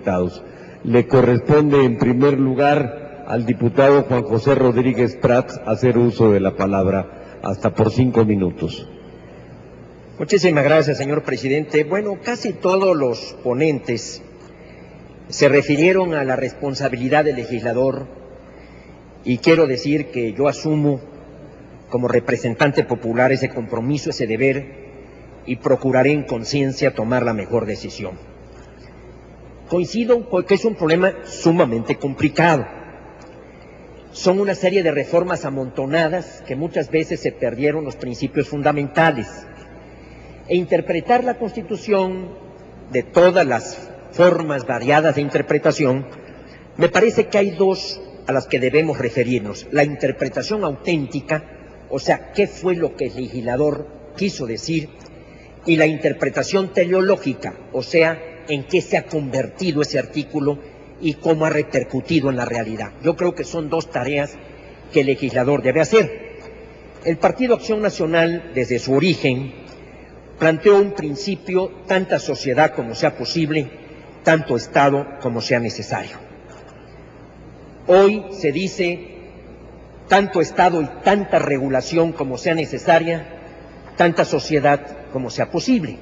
Diputados. Le corresponde en primer lugar al diputado Juan José Rodríguez Prats hacer uso de la palabra, hasta por 5 minutos. Muchísimas gracias, señor presidente. Bueno, casi todos los ponentes se refirieron a la responsabilidad del legislador y quiero decir que yo asumo como representante popular ese compromiso, ese deber, y procuraré en conciencia tomar la mejor decisión. Coincido porque es un problema sumamente complicado. Son una serie de reformas amontonadas que muchas veces se perdieron los principios fundamentales. E interpretar la Constitución de todas las formas variadas de interpretación, me parece que hay dos a las que debemos referirnos. La interpretación auténtica, o sea, qué fue lo que el legislador quiso decir, y la interpretación teleológica, o sea, en qué se ha convertido ese artículo y cómo ha repercutido en la realidad. Yo creo que son dos tareas que el legislador debe hacer. El Partido Acción Nacional, desde su origen, planteó un principio: tanta sociedad como sea posible, tanto Estado como sea necesario. Hoy se dice tanto Estado y tanta regulación como sea necesaria, tanta sociedad como sea posible.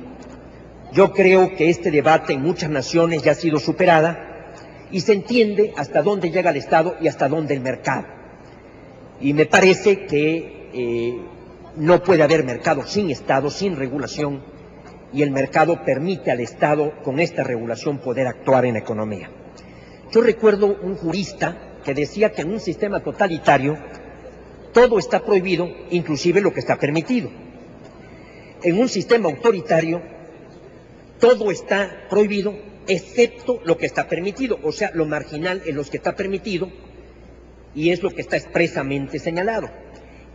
Yo creo que este debate en muchas naciones ya ha sido superada y se entiende hasta dónde llega el Estado y hasta dónde el mercado. Y me parece que no puede haber mercado sin Estado, sin regulación, y el mercado permite al Estado, con esta regulación, poder actuar en la economía. Yo recuerdo un jurista que decía que en un sistema totalitario todo está prohibido, inclusive lo que está permitido. En un sistema autoritario todo está prohibido, excepto lo que está permitido, o sea, lo marginal es lo que está permitido y es lo que está expresamente señalado.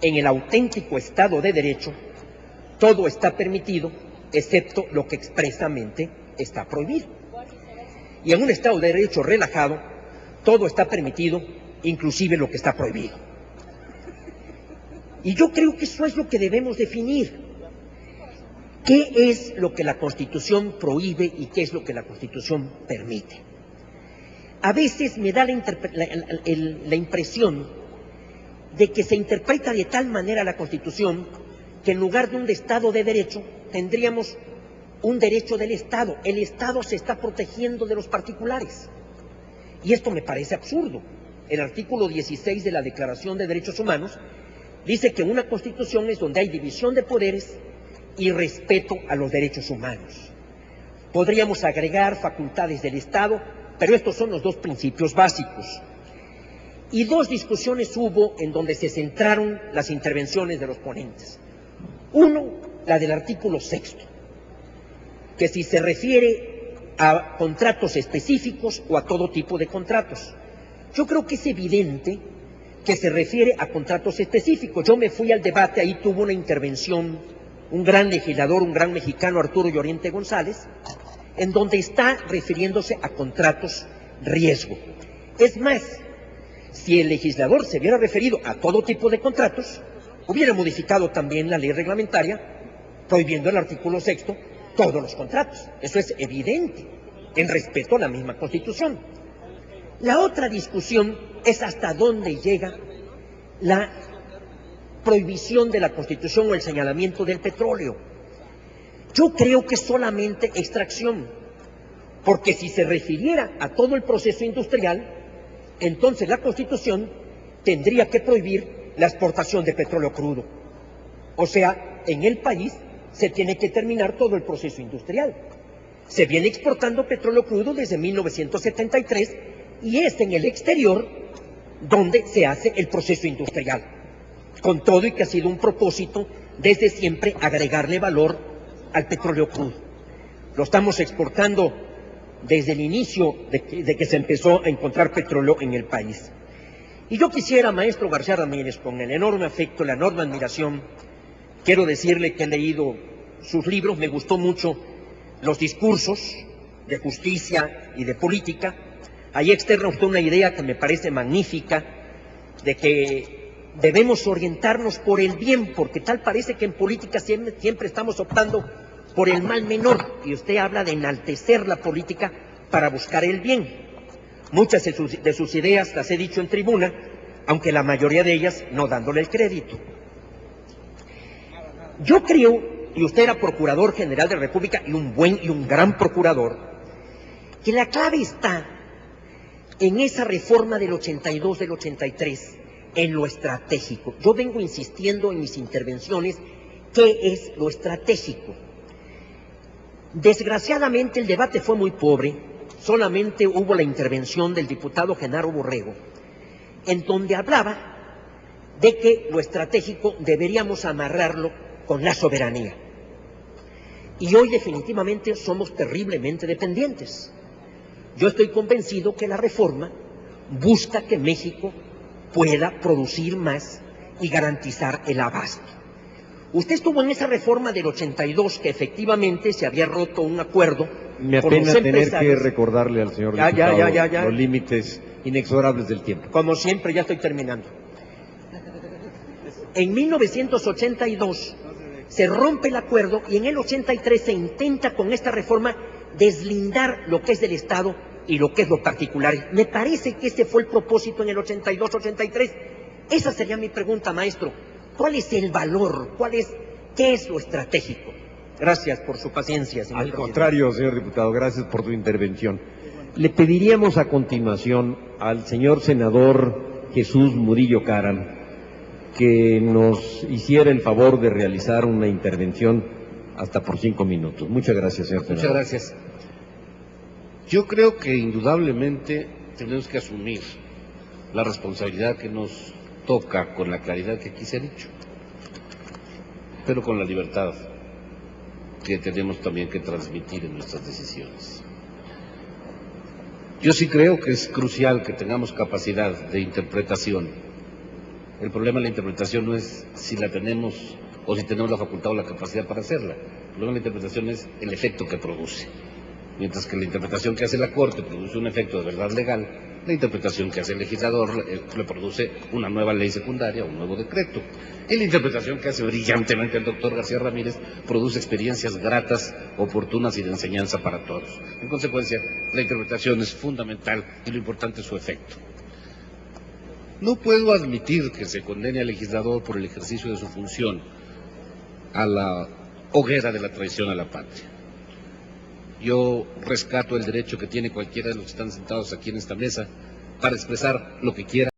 En el auténtico Estado de Derecho, todo está permitido, excepto lo que expresamente está prohibido. Y en un Estado de Derecho relajado, todo está permitido, inclusive lo que está prohibido. Y yo creo que eso es lo que debemos definir. ¿Qué es lo que la Constitución prohíbe y qué es lo que la Constitución permite? A veces me da la impresión de que se interpreta de tal manera la Constitución que en lugar de un Estado de Derecho tendríamos un derecho del Estado. El Estado se está protegiendo de los particulares. Y esto me parece absurdo. El artículo 16 de la Declaración de Derechos Humanos dice que una Constitución es donde hay división de poderes y respeto a los derechos humanos. Podríamos agregar facultades del Estado, pero estos son los dos principios básicos. Y dos discusiones hubo en donde se centraron las intervenciones de los ponentes. Uno, la del artículo 6, que si se refiere a contratos específicos o a todo tipo de contratos. Yo creo que es evidente que se refiere a contratos específicos. Yo me fui al debate, ahí tuvo una intervención un gran legislador, un gran mexicano, Arturo Llorente González, en donde está refiriéndose a contratos riesgo. Es más, si el legislador se hubiera referido a todo tipo de contratos, hubiera modificado también la ley reglamentaria, prohibiendo el artículo 6 todos los contratos. Eso es evidente, en respeto a la misma Constitución. La otra discusión es hasta dónde llega la prohibición de la Constitución o el señalamiento del petróleo. Yo creo que solamente extracción, porque si se refiriera a todo el proceso industrial, entonces la Constitución tendría que prohibir la exportación de petróleo crudo. O sea, en el país se tiene que terminar todo el proceso industrial. Se viene exportando petróleo crudo desde 1973 y es en el exterior donde se hace el proceso industrial. Con todo y que ha sido un propósito desde siempre agregarle valor al petróleo crudo. Lo estamos exportando desde el inicio de que se empezó a encontrar petróleo en el país. Y yo quisiera, maestro García Ramírez, con el enorme afecto, la enorme admiración, quiero decirle que he leído sus libros, me gustó mucho los discursos de justicia y de política. Ahí externa usted una idea que me parece magnífica, de que debemos orientarnos por el bien, porque tal parece que en política siempre estamos optando por el mal menor, y usted habla de enaltecer la política para buscar el bien. Muchas de sus ideas las he dicho en tribuna, aunque la mayoría de ellas no dándole el crédito. Yo creo, y usted era Procurador General de la República y un buen y un gran procurador, que la clave está en esa reforma del 82, del 83, en lo estratégico. Yo vengo insistiendo en mis intervenciones qué es lo estratégico. Desgraciadamente el debate fue muy pobre, solamente hubo la intervención del diputado Genaro Borrego, en donde hablaba de que lo estratégico deberíamos amarrarlo con la soberanía. Y hoy definitivamente somos terriblemente dependientes. Yo estoy convencido que la reforma busca que México pueda producir más y garantizar el abasto. Usted estuvo en esa reforma del 82 que efectivamente se había roto un acuerdo. Me apena tener que recordarle al señor diputado los límites inexorables del tiempo. Como siempre, ya estoy terminando. En 1982 se rompe el acuerdo y en el 83 se intenta con esta reforma deslindar lo que es del Estado y lo que es lo particular. Me parece que ese fue el propósito en el 82-83. Esa sería mi pregunta, maestro. ¿Cuál es el valor? ¿Qué es lo estratégico? Gracias por su paciencia, señor presidente. Al contrario, señor diputado, gracias por su intervención. Le pediríamos a continuación al señor senador Jesús Murillo Caram que nos hiciera el favor de realizar una intervención hasta por 5 minutos. Muchas gracias, señor senador. Muchas gracias. Yo creo que indudablemente tenemos que asumir la responsabilidad que nos toca con la claridad que aquí se ha dicho, pero con la libertad que tenemos también que transmitir en nuestras decisiones. Yo sí creo que es crucial que tengamos capacidad de interpretación. El problema de la interpretación no es si la tenemos o si tenemos la facultad o la capacidad para hacerla. El problema de la interpretación es el efecto que produce. Mientras que la interpretación que hace la Corte produce un efecto de verdad legal, la interpretación que hace el legislador le produce una nueva ley secundaria, un nuevo decreto. Y la interpretación que hace brillantemente el doctor García Ramírez produce experiencias gratas, oportunas y de enseñanza para todos. En consecuencia, la interpretación es fundamental y lo importante es su efecto. No puedo admitir que se condene al legislador por el ejercicio de su función a la hoguera de la traición a la patria. Yo rescato el derecho que tiene cualquiera de los que están sentados aquí en esta mesa para expresar lo que quiera.